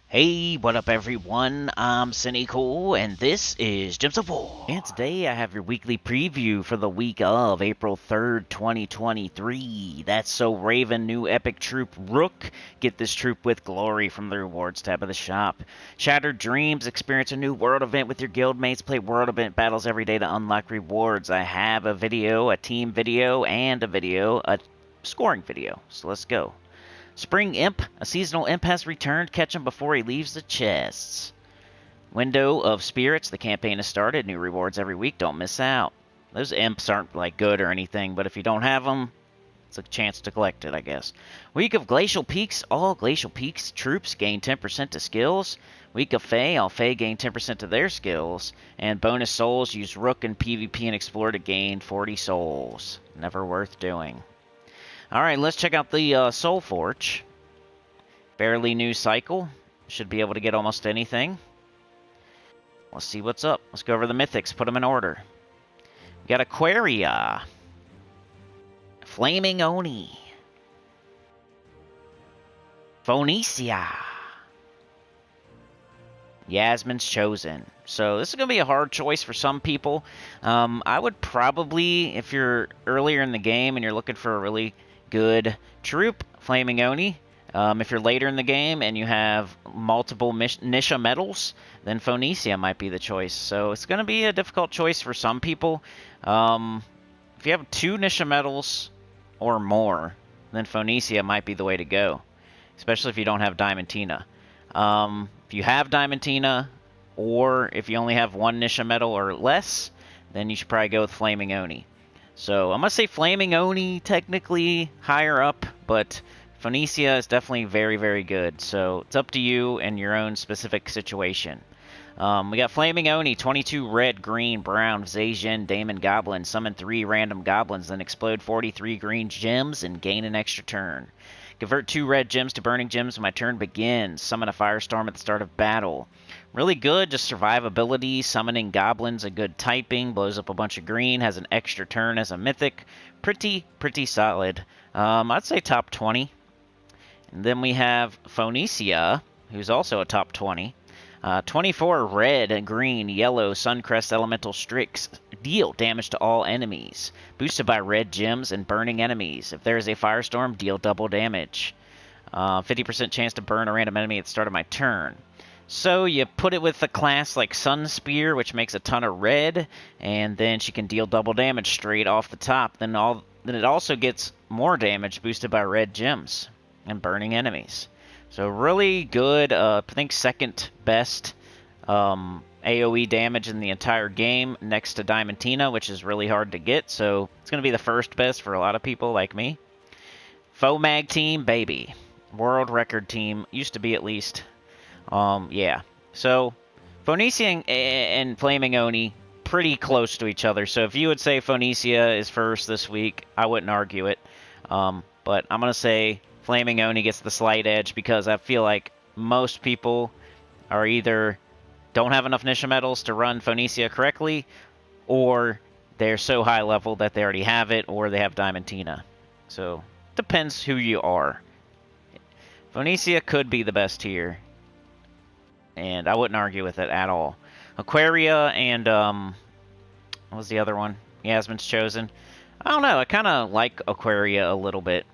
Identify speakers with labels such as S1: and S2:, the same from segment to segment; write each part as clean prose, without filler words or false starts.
S1: Hey, what up everyone? I'm Sinnycool, and this is Gems of War. And today I have your weekly preview for the week of April 3rd, 2023. That's so Raven, new epic troop Rook. Get this troop with glory from the rewards tab of the shop. Shattered Dreams, experience a new world event with your guildmates. Play world event battles every day to unlock rewards. I have a video, a team video, and a scoring video. So let's go. Spring Imp. A seasonal imp has returned. Catch him before he leaves the chests. Window of Spirits. The campaign has started. New rewards every week. Don't miss out. Those imps aren't like good or anything, but if you don't have them, it's a chance to collect it, I guess. Week of Glacial Peaks. All Glacial Peaks troops gain 10% to skills. Week of Fae. All Fae gain 10% to their skills. And bonus souls. Use Rook in PvP and Explore to gain 40 souls. Never worth doing. Alright, let's check out the Soulforge. Barely new cycle. Should be able to get almost anything. Let's see what's up. Let's go over the mythics, put them in order. We got Aquaria. Flaming Oni. Phoenicia. Yasmin's Chosen. So this is going to be a hard choice for some people. I would probably, if you're earlier in the game and you're looking for a really good troop, Flaming Oni. If you're later in the game and you have multiple Nisha medals, then Phoenicia might be the choice. So it's going to be a difficult choice for some people. If you have 2 Nisha medals or more, then Phoenicia might be the way to go, especially if you don't have Diamantina. If you have Diamantina, or if you only have 1 Nisha medal or less, then you should probably go with Flaming Oni. So I'm going to say Flaming Oni technically higher up, but Phoenicia is definitely very, very good. So it's up to you and your own specific situation. We got Flaming Oni, 22 red, green, brown, Zacian, Daemon Goblin. Summon 3 random goblins, then explode 43 green gems and gain an extra turn. Convert 2 red gems to burning gems when my turn begins. Summon a firestorm at the start of battle. Really good, just survivability, summoning goblins, a good typing, blows up a bunch of green, has an extra turn as a mythic. Pretty solid. I'd say top 20. And then we have Phoenicia, who's also a top 20. 24 red and green, yellow, Suncrest Elemental Strix. Deal damage to all enemies. Boosted by red gems and burning enemies. If there is a firestorm, deal double damage. 50% chance to burn a random enemy at the start of my turn. So you put it with a class like Sun Spear, which makes a ton of red, and then she can deal double damage straight off the top. Then it also gets more damage boosted by red gems and burning enemies. So really good, I think second best AoE damage in the entire game, next to Diamantina, which is really hard to get. So it's going to be the first best for a lot of people like me. Fomag team, baby. World record team, used to be at least. Yeah. So Phoenicia and Flaming Oni, pretty close to each other. So if you would say Phoenicia is first this week, I wouldn't argue it. But I'm going to say Flaming Oni gets the slight edge because I feel like most people are either don't have enough Nisha medals to run Phoenicia correctly, or they're so high level that they already have it, or they have Diamantina. So, depends who you are. Phoenicia could be the best here, and I wouldn't argue with it at all. Aquaria and, what was the other one? Yasmin's Chosen. I don't know, I kind of like Aquaria a little bit.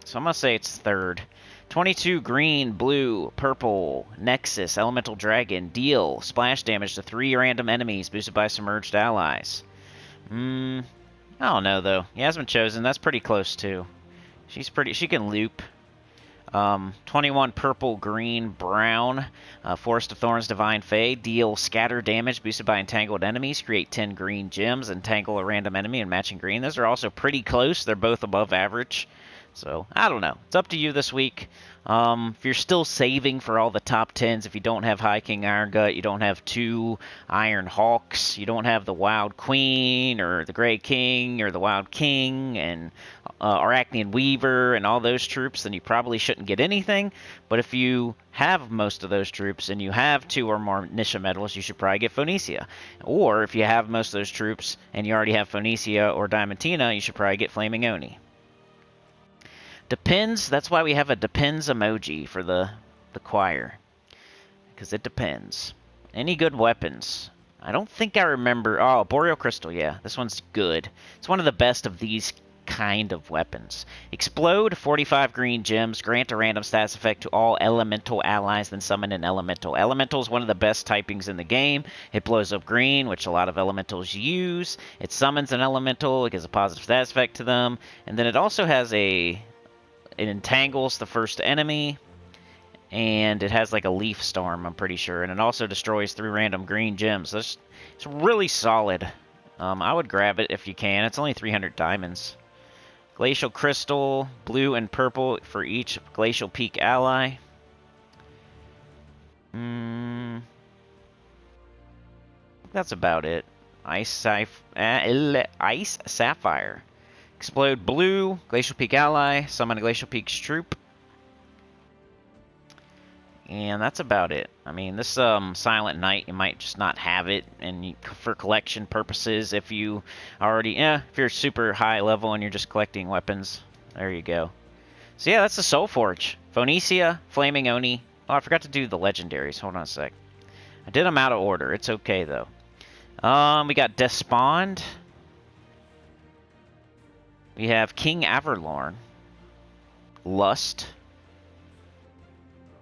S1: So I'm going to say it's third. 22 green, blue, purple, Nexus, Elemental Dragon, deal splash damage to 3 random enemies boosted by submerged allies. I don't know though. Yasmin Chosen, that's pretty close too. She can loop. 21 purple, green, brown, Forest of Thorns, Divine Fae, deal scatter damage boosted by entangled enemies, create 10 green gems, entangle a random enemy in matching green. Those are also pretty close. They're both above average. So, I don't know. It's up to you this week. If you're still saving for all the top 10s, if you don't have High King Iron Gut, you don't have 2 Iron Hawks, you don't have the Wild Queen, or the Grey King, or the Wild King, and Arachnean Weaver, and all those troops, then you probably shouldn't get anything. But if you have most of those troops, and you have 2 or more Nisha medals, you should probably get Phoenicia. Or, if you have most of those troops, and you already have Phoenicia or Diamantina, you should probably get Flaming Oni. Depends, that's why we have a depends emoji for the choir. because it depends. Any good weapons? I don't think I remember. Oh, Boreal Crystal, yeah. This one's good. It's one of the best of these kind of weapons. Explode, 45 green gems, grant a random stats effect to all elemental allies, then summon an elemental. Elemental is one of the best typings in the game. It blows up green, which a lot of elementals use. It summons an elemental, it gives a positive stats effect to them, and then it also has it entangles the first enemy, and it has like a leaf storm, I'm pretty sure, and it also destroys 3 random green gems. So it's really solid. I would grab it if you can. It's only 300 diamonds. Glacial Crystal, blue and purple for each Glacial Peak ally. That's about it. Ice Sapphire. Explode blue, Glacial Peak ally, summon a Glacial Peak's troop. And that's about it. I mean, this Silent Night, you might just not have it, and for collection purposes, if you already, if you're super high level and you're just collecting weapons, there you go. So yeah, that's the Soulforge. Phoenicia, Flaming Oni. Oh, I forgot to do the legendaries. Hold on a sec. I did them out of order. It's okay though. We got Despond. We have King Averlorn, Lust,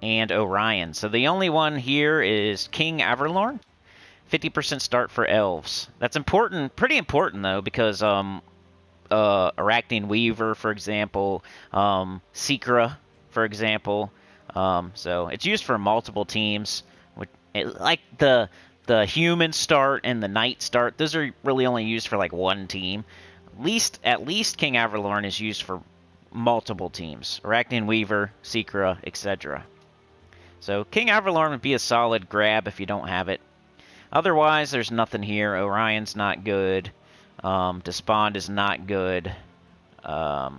S1: and Orion. So the only one here is King Averlorn. 50% start for elves. That's important, pretty important though, because Arachnean Weaver, for example, Secra, for example. So it's used for multiple teams. Like the human start and the knight start, those are really only used for like one team. At least King Averlorn is used for multiple teams. Arachnean Weaver, Secra, etc. So King Averlorn would be a solid grab if you don't have it. Otherwise, there's nothing here. Orion's not good. Despond is not good. What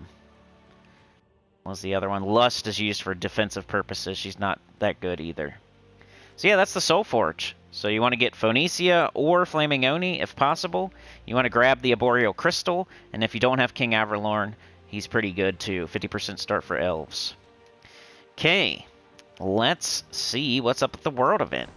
S1: was the other one? Lust is used for defensive purposes. She's not that good either. So yeah, that's the Soulforge. So you want to get Phoenicia or Flaming Oni if possible. You want to grab the Boreal Crystal, and if you don't have King Averlorn, he's pretty good too. 50% start for elves. Okay, let's see what's up with the World event.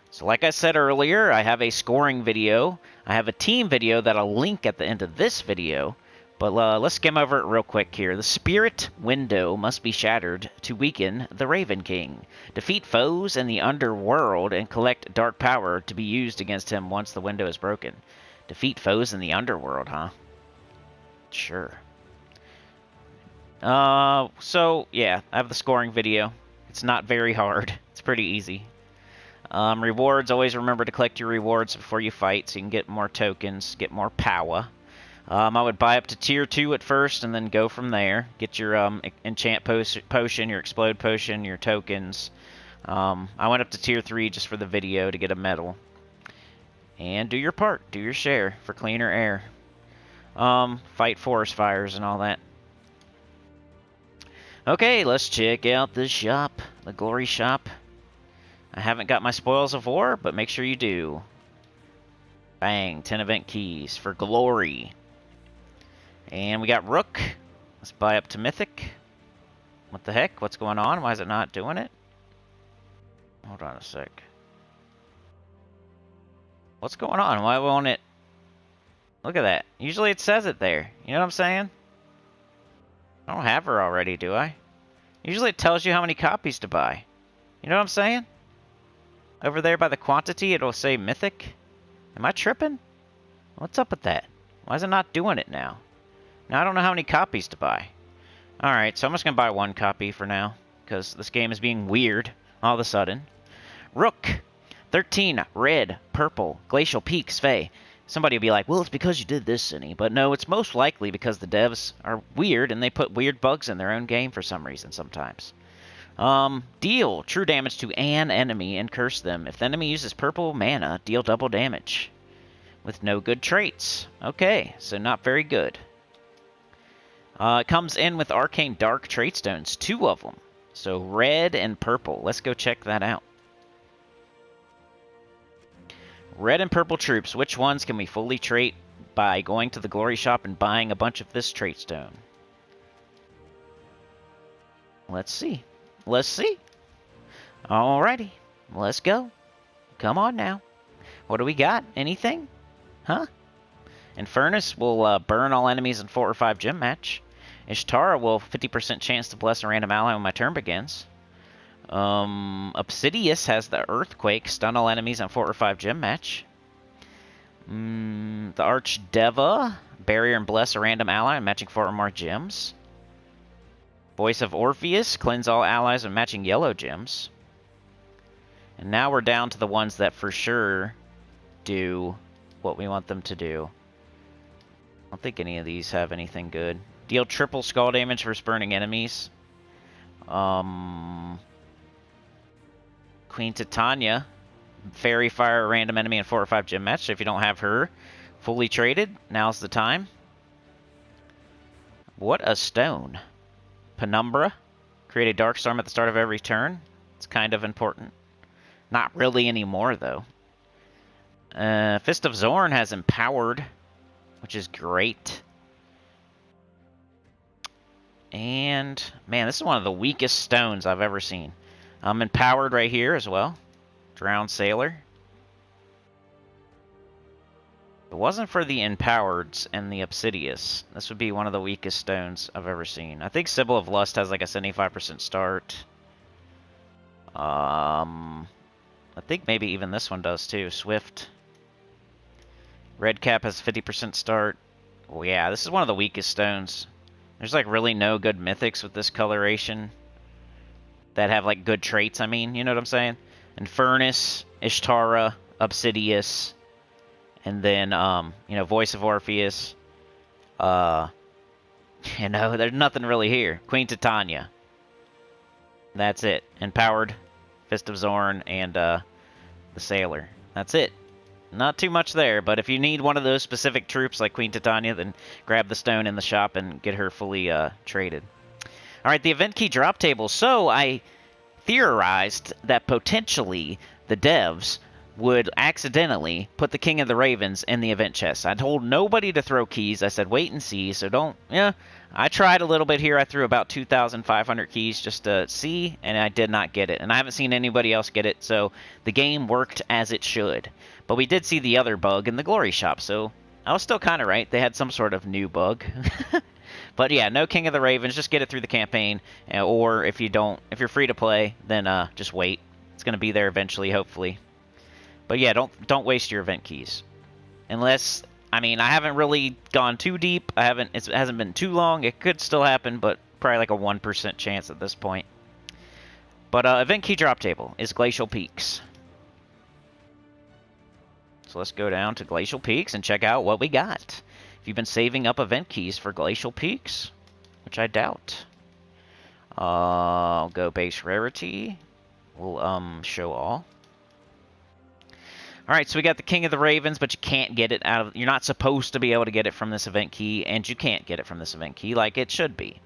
S1: So like I said earlier, I have a scoring video. I have a team video that I'll link at the end of this video. But let's skim over it real quick here. The Spirit Window must be shattered to weaken the Raven King. Defeat foes in the underworld and collect dark power to be used against him once the window is broken. Defeat foes in the underworld, huh? Sure. So, yeah, I have the scoring video. It's not very hard. It's pretty easy. Rewards, always remember to collect your rewards before you fight so you can get more tokens, get more power. I would buy up to tier 2 at first and then go from there. Get your enchant potion, your explode potion, your tokens. I went up to tier 3 just for the video to get a medal. And do your part, do your share for cleaner air. Fight forest fires and all that. Okay, let's check out the shop, the glory shop. I haven't got my spoils of war, but make sure you do. Bang, 10 event keys for glory. And we got Rook. Let's buy up to Mythic. What the heck? What's going on? Why is it not doing it? Hold on a sec. What's going on? Why won't it? Look at that. Usually it says it there. You know what I'm saying? I don't have her already, do I? Usually it tells you how many copies to buy. You know what I'm saying? Over there by the quantity, it'll say Mythic. Am I tripping? What's up with that? Why is it not doing it now? Now I don't know how many copies to buy. Alright, so I'm just going to buy 1 copy for now, because this game is being weird all of a sudden. Rook. 13, red, purple, Glacial Peaks, Fae. Somebody will be like, well, it's because you did this, Cinny. But no, it's most likely because the devs are weird, and they put weird bugs in their own game for some reason sometimes. Deal true damage to an enemy and curse them. If the enemy uses purple mana, deal double damage. With no good traits. Okay, so not very good. It comes in with Arcane Dark Traitstones, 2 of them. So red and purple. Let's go check that out. Red and purple troops. Which ones can we fully trait by going to the glory shop and buying a bunch of this traitstone? Let's see. Let's see. Alrighty. Let's go. Come on now. What do we got? Anything? Huh? Infernus will burn all enemies in 4 or 5 gym match. Ishtara will 50% chance to bless a random ally when my turn begins. Obsidius has the Earthquake, stun all enemies on 4 or 5 gym match. The Archdeva, barrier and bless a random ally matching 4 or more gems. Voice of Orpheus, cleanse all allies when matching yellow gems. And now we're down to the ones that for sure do what we want them to do. I don't think any of these have anything good. Deal triple skull damage for burning enemies. Queen Titania, Fairy Fire a random enemy in 4 or 5 gym match. So if you don't have her fully traded, now's the time. What a stone. Penumbra, create a dark storm at the start of every turn. It's kind of important. Not really anymore, though. Fist of Zorn has Empowered, which is great. And, man, this is one of the weakest stones I've ever seen. Empowered right here as well. Drowned Sailor. If it wasn't for the Empowereds and the Obsidius, this would be one of the weakest stones I've ever seen. I think Sybil of Lust has like a 75% start. I think maybe even this one does too. Swift. Red Cap has 50% start. Well, yeah, this is one of the weakest stones. There's like really no good mythics with this coloration that have like good traits, I mean, you know what I'm saying? Infernus, Ishtara, Obsidius, and then, you know, Voice of Orpheus. You know, there's nothing really here. Queen Titania. That's it. Empowered, Fist of Zorn, and the Sailor. That's it. Not too much there, but if you need one of those specific troops like Queen Titania, then grab the stone in the shop and get her fully traded. Alright, the event key drop table. So I theorized that potentially the devs would accidentally put the King of the Ravens in the event chest. I told nobody to throw keys. I said wait and see, so don't, yeah. I tried a little bit here. I threw about 2,500 keys just to see, and I did not get it. And I haven't seen anybody else get it, so the game worked as it should. But we did see the other bug in the Glory Shop, so I was still kind of right. They had some sort of new bug. But yeah, no King of the Ravens. Just get it through the campaign, or if you're free to play, then just wait. It's going to be there eventually, hopefully. But yeah, don't waste your event keys, unless, I mean, I haven't really gone too deep. It hasn't been too long. It could still happen, but probably like a 1% chance at this point. But event key drop table is Glacial Peaks. So let's go down to Glacial Peaks and check out what we got. If you've been saving up event keys for Glacial Peaks, which I doubt, I'll go base rarity. We'll show all. Alright, so we got the King of the Ravens, but you can't get it out of... You're not supposed to be able to get it from this event key, and you can't get it from this event key like it should be.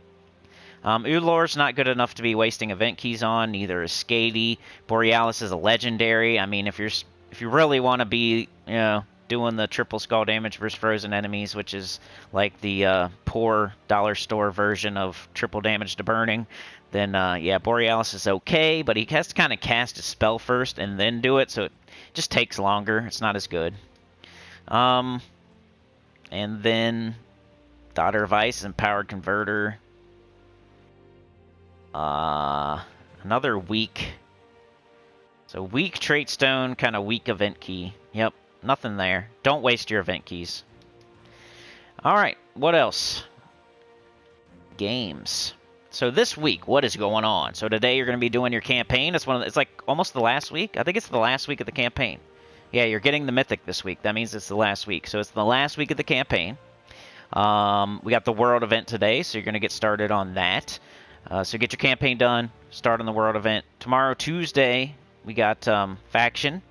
S1: Ulor's not good enough to be wasting event keys on, neither is Skady. Borealis is a legendary. I mean, if you really want to be, you know, doing the triple skull damage versus frozen enemies, which is like the poor dollar store version of triple damage to burning, then yeah, Borealis is okay, but he has to kind of cast a spell first and then do it, so it just takes longer. It's not as good. And then Daughter of Ice, Empowered Converter. Another weak. So weak trait stone, kind of weak event key. Yep, nothing there. Don't waste your event keys. Alright, what else? Games. So this week, what is going on? So today you're going to be doing your campaign. It's like almost the last week. I think it's the last week of the campaign. Yeah, you're getting the Mythic this week. That means it's the last week. So it's the last week of the campaign. We got the World event today, so you're going to get started on that. So get your campaign done. Start on the World event. Tomorrow, Tuesday, we got Faction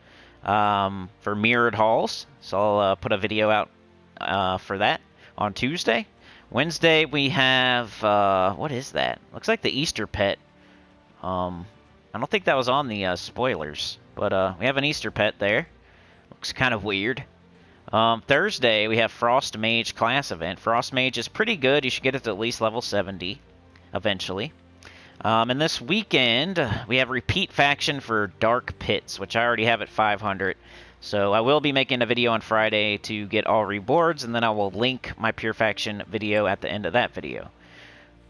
S1: for Mirrored Halls. So I'll put a video out for that on Tuesday. Wednesday, we have, what is that? Looks like the Easter pet. I don't think that was on the spoilers, but we have an Easter pet there. Looks kind of weird. Thursday, we have Frost Mage class event. Frost Mage is pretty good. You should get it to at least level 70 eventually. And this weekend, we have repeat faction for Dark Pits, which I already have at 500. So I will be making a video on Friday to get all rewards, and then I will link my Pure Faction video at the end of that video.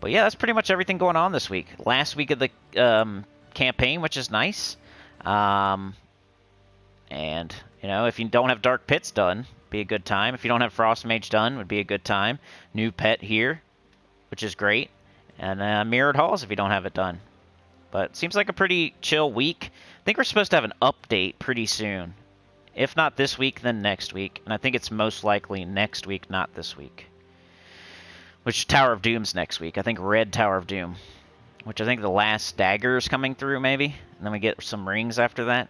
S1: But yeah, that's pretty much everything going on this week. Last week of the campaign, which is nice. And, you know, if you don't have Dark Pits done, be a good time. If you don't have Frost Mage done, would be a good time. New pet here, which is great. And Mirrored Halls if you don't have it done. But it seems like a pretty chill week. I think we're supposed to have an update pretty soon. If not this week, then next week. And I think it's most likely next week, not this week. Which Tower of Doom's next week. I think Red Tower of Doom. Which I think the last dagger is coming through, maybe. And then we get some rings after that.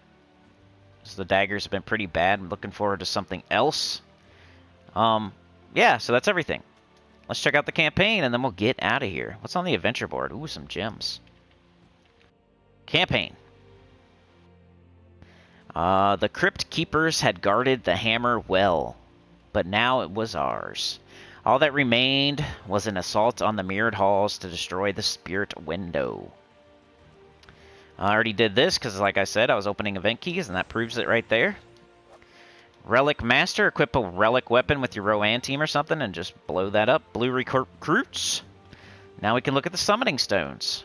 S1: So the daggers have been pretty bad. I'm looking forward to something else. Yeah, so that's everything. Let's check out the campaign, and then we'll get out of here. What's on the adventure board? Ooh, some gems. Campaign. The Crypt Keepers had guarded the hammer well, but now it was ours. All that remained was an assault on the mirrored halls to destroy the spirit window. I already did this because, like I said, I was opening event keys, and that proves it right there. Relic Master, equip a relic weapon with your Rowan team or something and just blow that up. Blue recruits. Now we can look at the summoning stones,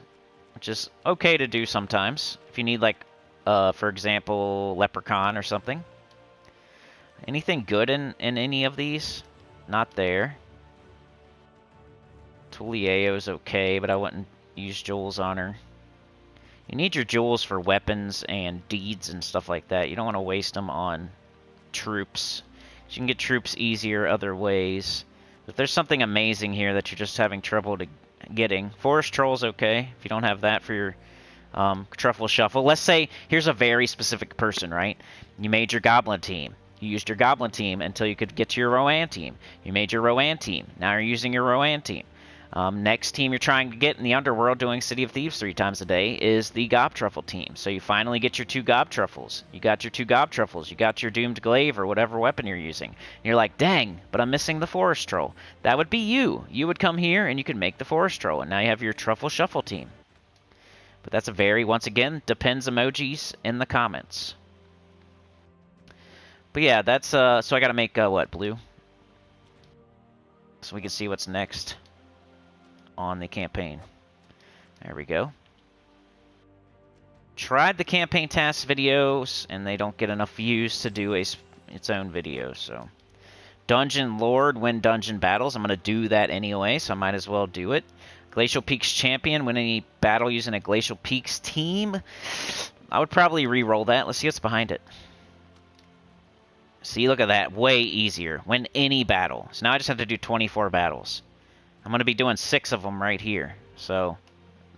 S1: which is okay to do sometimes. If you need, like, for example, Leprechaun or something. Anything good in any of these? Not there. Tulieo's okay, but I wouldn't use jewels on her. You need your jewels for weapons and deeds and stuff like that. You don't want to waste them on troops. You can get troops easier other ways. But there's something amazing here that you're just having trouble getting. Forest Troll's okay if you don't have that for your Truffle Shuffle. Let's say here's a very specific person, right? You made your Goblin team. You used your Goblin team until you could get to your Rowan team. You made your Rowan team. Now you're using your Rowan team. Next team you're trying to get in the Underworld doing City of Thieves 3 times a day is the Gob Truffle team. So you finally get your 2 Gob Truffles. You got your 2 Gob Truffles. You got your Doomed Glaive or whatever weapon you're using. And you're like, dang, but I'm missing the Forest Troll. That would be you. You would come here and you could make the Forest Troll. And now you have your Truffle Shuffle team. But that's a very, once again, depends emojis in the comments. But yeah, that's, so I gotta make, what, blue? So we can see what's next on the campaign. There we go. Tried the campaign task videos, and they don't get enough views to do its own video, so. Dungeon Lord, win dungeon battles. I'm going to do that anyway, so I might as well do it. Glacial Peaks Champion, win any battle using a Glacial Peaks team. I would probably re-roll that. Let's see what's behind it. See, look at that. Way easier. Win any battle. So now I just have to do 24 battles. I'm going to be doing 6 of them right here. So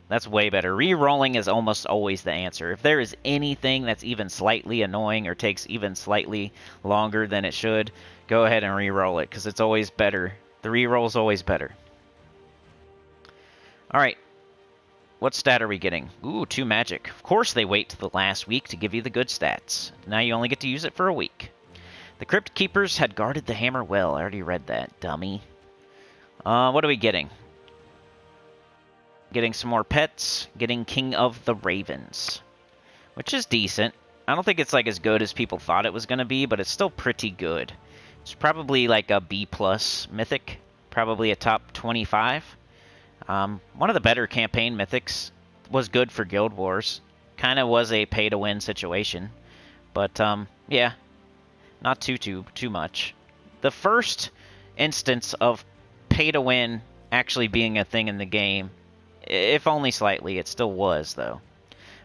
S1: that's way better. Re-rolling is almost always the answer. If there is anything that's even slightly annoying or takes even slightly longer than it should, go ahead and re-roll it because it's always better. The re-roll is always better. Alright. What stat are we getting? Ooh, 2 magic. Of course they wait till the last week to give you the good stats. Now you only get to use it for a week. The Crypt Keepers had guarded the hammer well. I already read that, dummy. What are we getting? Getting some more pets. Getting King of the Ravens. Which is decent. I don't think it's like as good as people thought it was going to be, but it's still pretty good. It's probably like a B+ mythic. Probably a top 25. One of the better campaign mythics. Was good for Guild Wars. Kind of was a pay-to-win situation. But, yeah. Not too much. The first instance of pay-to-win actually being a thing in the game, if only slightly, it still was, though.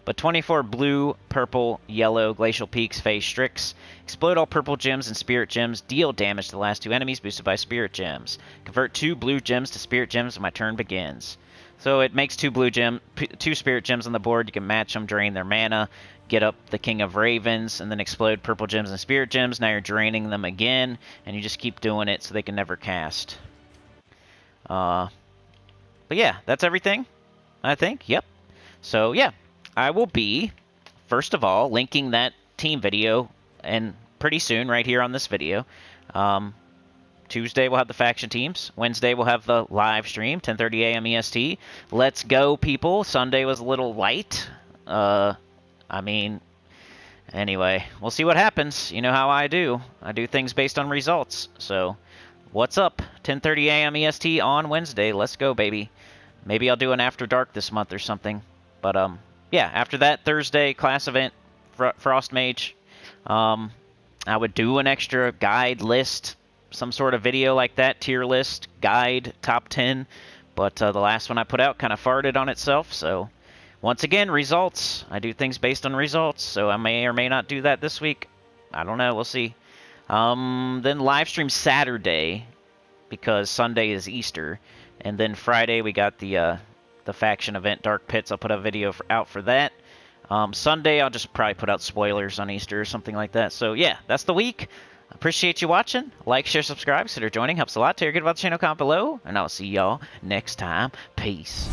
S1: But 24 blue, purple, yellow, Glacial Peaks, Phase Strix. Explode all purple gems and spirit gems. Deal damage to the last 2 enemies boosted by spirit gems. Convert 2 blue gems to spirit gems when my turn begins. So it makes 2 spirit gems on the board. You can match them, drain their mana, get up the King of Ravens, and then explode purple gems and spirit gems. Now you're draining them again, and you just keep doing it so they can never cast. But yeah, that's everything, I think. Yep. So yeah, I will be, first of all, linking that team video, and pretty soon, right here on this video. Tuesday we'll have the faction teams. Wednesday we'll have the live stream, 10:30 a.m. EST. Let's go, people. Sunday was a little light. I mean, anyway, we'll see what happens. You know how I do. I do things based on results. So, what's up? 10:30 a.m. EST on Wednesday. Let's go, baby. Maybe I'll do an After Dark this month or something. But, yeah, after that Thursday class event, Frost Mage, I would do an extra guide list, some sort of video like that, tier list, guide, top 10. But the last one I put out kind of farted on itself, so once again, results. I do things based on results, so I may or may not do that this week. I don't know, we'll see. Then live stream Saturday, because Sunday is Easter. And then Friday we got the faction event, Dark Pits. I'll put a video out for that. Sunday, I'll just probably put out spoilers on Easter or something like that. So, yeah, that's the week. Appreciate you watching. Like, share, subscribe. Consider joining. Helps a lot. Tell your good about the channel, comment below. And I'll see y'all next time. Peace.